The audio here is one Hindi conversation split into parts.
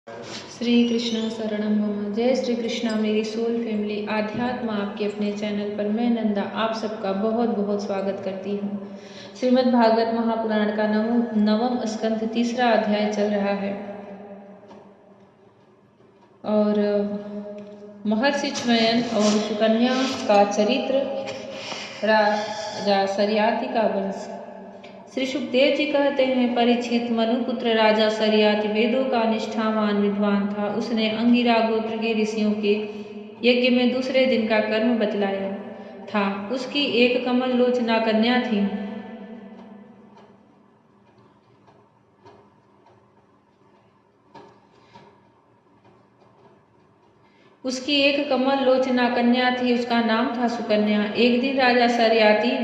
श्री कृष्ण शरणम मम। जय श्री कृष्णा मेरी सोल फैमिली। आध्यात्म आपके अपने चैनल पर मैं नंदा आप सबका बहुत बहुत स्वागत करती हूँ। श्रीमद् भागवत महापुराण का नवम स्कंध तीसरा अध्याय चल रहा है और महर्षि च्वयन और सुकन्या का चरित्र, राजा सरियाती का वंश। श्री सुखदेव जी कहते हैं, परीक्षित मनुपुत्र राजा सरियाती वेदों का निष्ठावान विद्वान था। उसने अंगिरा गोत्र के ऋषियों के यज्ञ में दूसरे दिन का कर्म बतलाया था। उसकी एक कमल लोचना कन्या थी। उसका नाम था सुकन्या। एक दिन राजा सरियाती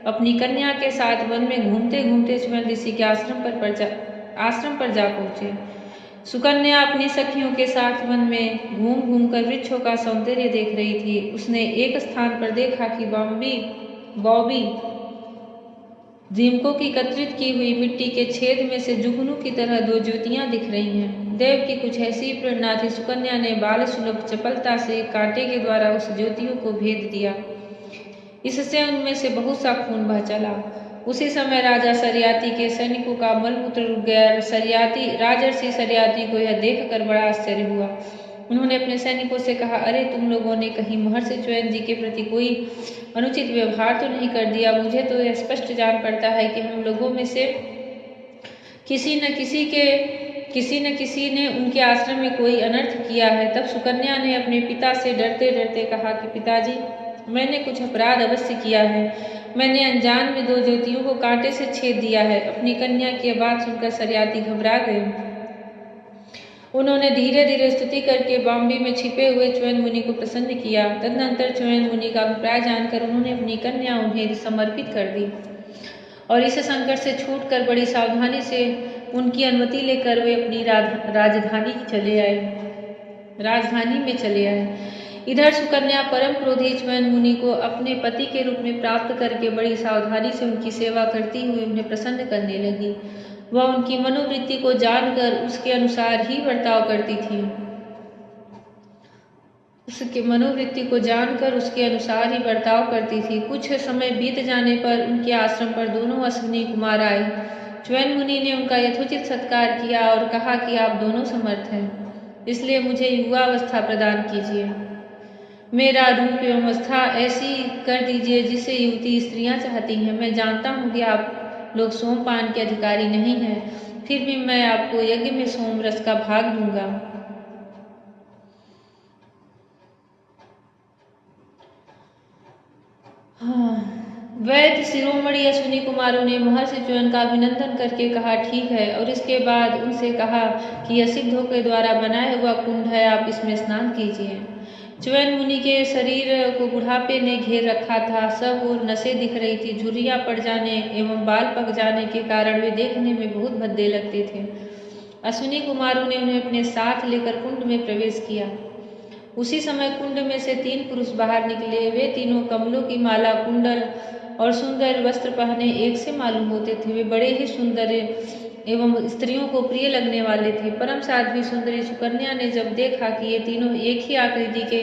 अपनी कन्या के साथ वन में घूमते घूमते च्वयन ऋषि के आश्रम पर जा पहुंचे। सुकन्या अपनी सखियों के साथ वन में घूम घूम कर वृक्षों का सौंदर्य देख रही थी। उसने एक स्थान पर देखा कि बॉबी दीमकों की एकत्रित की हुई मिट्टी के छेद में से जुगनू की तरह दो ज्योतियां दिख रही हैं। देव की कुछ ऐसी प्रेरणा थी। सुकन्या ने बाल सुलभ चपलता से कांटे के द्वारा उस ज्योतियों को भेद दिया। इससे उनमें से बहुत सा खून बह चला। उसी समय राजा सरियाती के सैनिकों का मलमूत्र रुक गया। राजर्षि सरियाती को यह देखकर बड़ा आश्चर्य हुआ। उन्होंने अपने सैनिकों से कहा, अरे तुम लोगों ने कहीं महर्षि च्वयन जी के प्रति कोई अनुचित व्यवहार तो नहीं कर दिया? मुझे तो यह स्पष्ट जान पड़ता है कि हम लोगों में से किसी न किसी ने उनके आश्रम में कोई अनर्थ किया है। तब सुकन्या ने अपने पिता से डरते डरते कहा कि पिताजी, मैंने कुछ अपराध अवश्य किया है। मैंने अनजान में दो ज्योतियों को कांटे से छेद दिया है। अपनी कन्या की बात सुनकर सरियाती घबरा गए। उन्होंने धीरे धीरे स्तुति करके बाम्बी में छिपे हुए च्वयन मुनि को प्रसन्न किया। तदनंतर च्वयन मुनि का अभिप्राय जानकर उन्होंने अपनी कन्या उन्हें समर्पित कर दी और इस संकट से छूटकर बड़ी सावधानी से उनकी अनुमति लेकर वे अपनी राजधानी में चले आए। इधर सुकन्या परम क्रोधी च्वयन मुनि को अपने पति के रूप में प्राप्त करके बड़ी सावधानी से उनकी सेवा करती हुई उन्हें प्रसन्न करने लगी। वह उनकी मनोवृत्ति को जानकर उसके अनुसार ही बर्ताव करती थी। कुछ समय बीत जाने पर उनके आश्रम पर दोनों अश्विनी कुमार आए। च्वयन मुनि ने उनका यथोचित सत्कार किया और कहा कि आप दोनों समर्थ हैं, इसलिए मुझे युवावस्था प्रदान कीजिए। मेरा रूप एवं अवस्था ऐसी कर दीजिए जिसे युवती स्त्रियां चाहती हैं। मैं जानता हूँ कि आप लोग सोमपान के अधिकारी नहीं हैं, फिर भी मैं आपको यज्ञ में सोम रस का भाग दूंगा। वैद्य शिरोमणि अश्विनी कुमारों ने महर्षि च्वयन का अभिनंदन करके कहा, ठीक है, और इसके बाद उनसे कहा कि यह सिद्धों के द्वारा बनाया हुआ कुंड है, आप इसमें स्नान कीजिए। च्वयन मुनि के शरीर को बुढ़ापे ने घेर रखा था। सब ओर नसें दिख रही थी। झुर्रियां पड़ जाने एवं बाल पक जाने के कारण वे देखने में बहुत भद्दे लगते थे। अश्विनी कुमारों ने उन्हें अपने साथ लेकर कुंड में प्रवेश किया। उसी समय कुंड में से 3 पुरुष बाहर निकले। वे तीनों कमलों की माला, कुंडल और सुंदर वस्त्र पहने एक से मालूम होते थे। वे बड़े ही सुंदर एवं स्त्रियों को प्रिय लगने वाले थे। परम साध्वी सुंदरी सुकन्या ने जब देखा कि ये तीनों एक ही आकृति के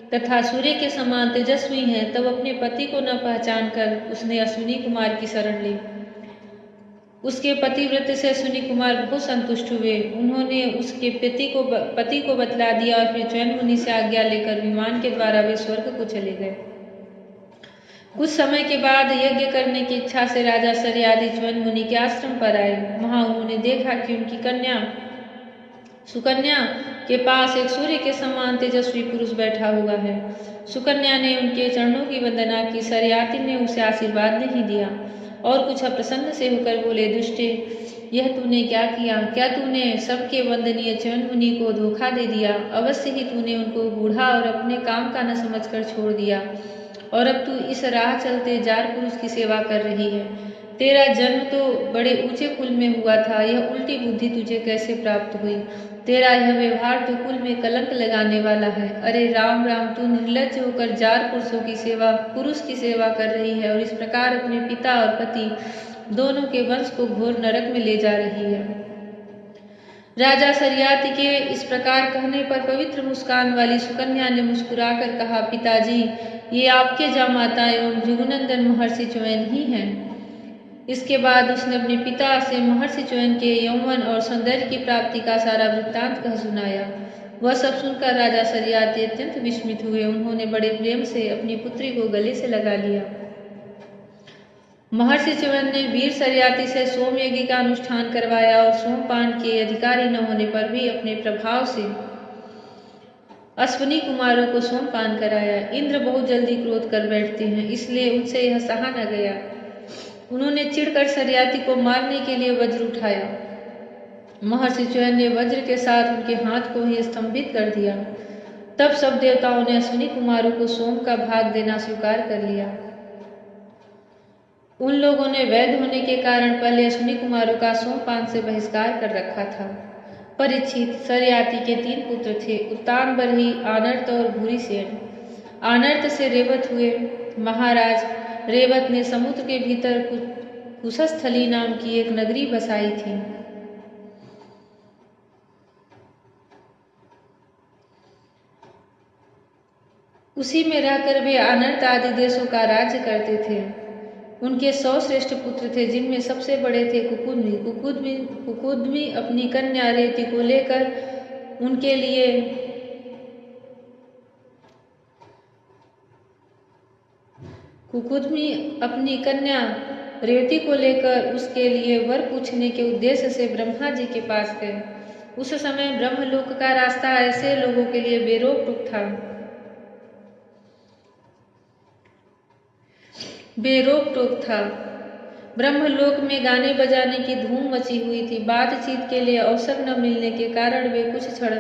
तथा सूर्य के समान तेजस्वी हैं, तब अपने पति को न पहचान कर उसने अश्विनी कुमार की शरण ली। उसके पतिव्रत से अश्विनी कुमार बहुत संतुष्ट हुए। उन्होंने उसके पति को बतला दिया और फिर च्वयन मुनि से आज्ञा लेकर विमान के द्वारा वे स्वर्ग को चले गए। कुछ समय के बाद यज्ञ करने की इच्छा से राजा सरियाती च्वयन मुनि के आश्रम पर आए। वहां उन्होंने देखा कि उनकी कन्या सुकन्या के पास एक सूर्य के समान तेजस्वी पुरुष बैठा हुआ है। सुकन्या ने उनके चरणों की वंदना की। सरियाती ने उसे आशीर्वाद नहीं दिया और कुछ अप्रसन्न से होकर बोले, दुष्टे, यह तूने क्या किया? क्या तूने सबके वंदनीय च्वयन मुनि को धोखा दे दिया? अवश्य ही तूने उनको बूढ़ा और अपने काम का न समझकर छोड़ दिया और अब तू इस राह चलते जार पुरुष की सेवा कर रही है। तेरा जन्म तो बड़े ऊंचे कुल में हुआ था, यह उल्टी बुद्धि तुझे कैसे प्राप्त हुई? तेरा यह व्यवहार तो कुल में कलंक लगाने वाला है। अरे राम राम, तू निर्लज्ज होकर जार पुरुष की सेवा कर रही है और इस प्रकार अपने पिता और पति दोनों के वंश को घोर नरक में ले जा रही है। राजा सरियाती के इस प्रकार कहने पर पवित्र मुस्कान वाली सुकन्या ने मुस्कुराकर कहा, पिताजी, ये आपके जामाता एवं भृगुनंदन महर्षि च्युयन ही हैं। इसके बाद उसने अपने पिता से महर्षि च्युयन के यौवन और सौंदर्य की प्राप्ति का सारा वृत्तांत कह सुनाया। वह सब सुनकर राजा सरियाती अत्यंत विस्मित हुए। उन्होंने बड़े प्रेम से अपनी पुत्री को गले से लगा लिया। महर्षि च्युयन ने वीर सरियाती से सोम यज्ञ का अनुष्ठान करवाया और सोमपान के अधिकारी न होने पर भी अपने प्रभाव से अश्विनी कुमारों को सोमपान कराया। इंद्र बहुत जल्दी क्रोध कर बैठते हैं, इसलिए उनसे यह सहा न गया। उन्होंने चिढ़कर सरियाती को मारने के लिए वज्र उठाया। महर्षि च्युयन ने वज्र के साथ उनके हाथ को ही स्तंभित कर दिया। तब सब देवताओं ने अश्विनी कुमारों को सोम का भाग देना स्वीकार कर लिया। उन लोगों ने वैध होने के कारण पहले अश्विनी कुमारों का सोमपान से बहिष्कार कर रखा था। परीक्षित, सरियाती के 3 पुत्र थे, उत्तान, बरही, आनर्त और भूरिसेन। आनर्त से रेवत हुए। महाराज रेवत ने समुद्र के भीतर कुशस्थली नाम की एक नगरी बसाई थी। उसी में रहकर वे आनर्त आदि देशों का राज्य करते थे। उनके 100 श्रेष्ठ पुत्र थे, जिनमें सबसे बड़े थे कुकुदमी। कुकुदमी अपनी कन्या रेवती को लेकर उनके लिए उसके लिए वर पूछने के उद्देश्य से ब्रह्मा जी के पास गए। उस समय ब्रह्मलोक का रास्ता ऐसे लोगों के लिए बेरोक टोक था। ब्रह्मलोक में गाने बजाने की धूम मची हुई थी। बातचीत के लिए अवसर न मिलने के कारण वे कुछ क्षण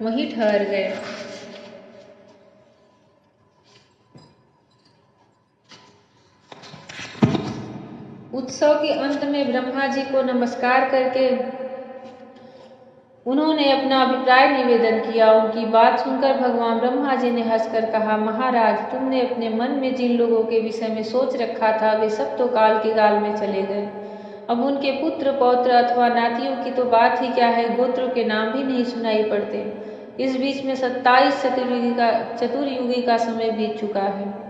वहीं ठहर गए। उत्सव के अंत में ब्रह्मा जी को नमस्कार करके उन्होंने अपना अभिप्राय निवेदन किया। उनकी बात सुनकर भगवान ब्रह्मा जी ने हंसकर कहा, महाराज, तुमने अपने मन में जिन लोगों के विषय में सोच रखा था वे सब तो काल के गाल में चले गए। अब उनके पुत्र पौत्र अथवा नातियों की तो बात ही क्या है, गोत्रों के नाम भी नहीं सुनाई पड़ते। इस बीच में 27 चतुर्युगी का समय बीत चुका है।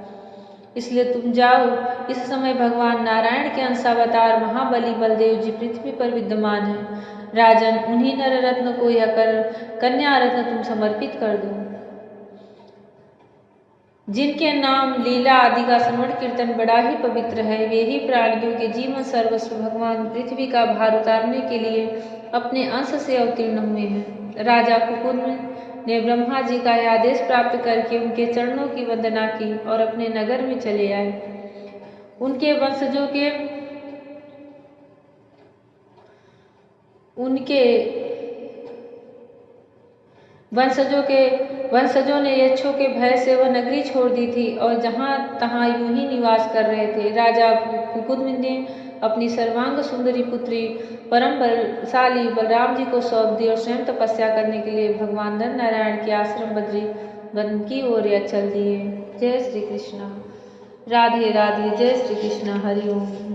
इसलिए तुम जाओ। इस समय भगवान नारायण के अंशावतार महाबली बलदेव जी पृथ्वी पर विद्यमान है। राजन, उन्हीं नर रत्न को यह कन्या रत्न तुम समर्पित कर दो, जिनके नाम लीला आदि का श्रवण कीर्तन बड़ा ही पवित्र है। वे ही प्राणियों के जीवन सर्वस्व भगवान पृथ्वी का भार उतारने के लिए अपने अंश से अवतीर्ण हुए हैं। राजा कुकुद ने ब्रह्मा जी का यह आदेश प्राप्त करके उनके चरणों की वंदना की और अपने नगर में चले आए। उनके वंशजों ने यक्षों के भय से वह नगरी छोड़ दी थी और जहां तहां यूं ही निवास कर रहे थे। राजा कुकुद ने अपनी सर्वांग सुंदरी पुत्री परम बलशाली बलराम जी को सौंप दी और स्वयं तपस्या करने के लिए भगवान नर नारायण के आश्रम बद्री वन की ओर चल दिए। जय श्री कृष्ण। राधे राधे। जय श्री कृष्ण। हरि ओम।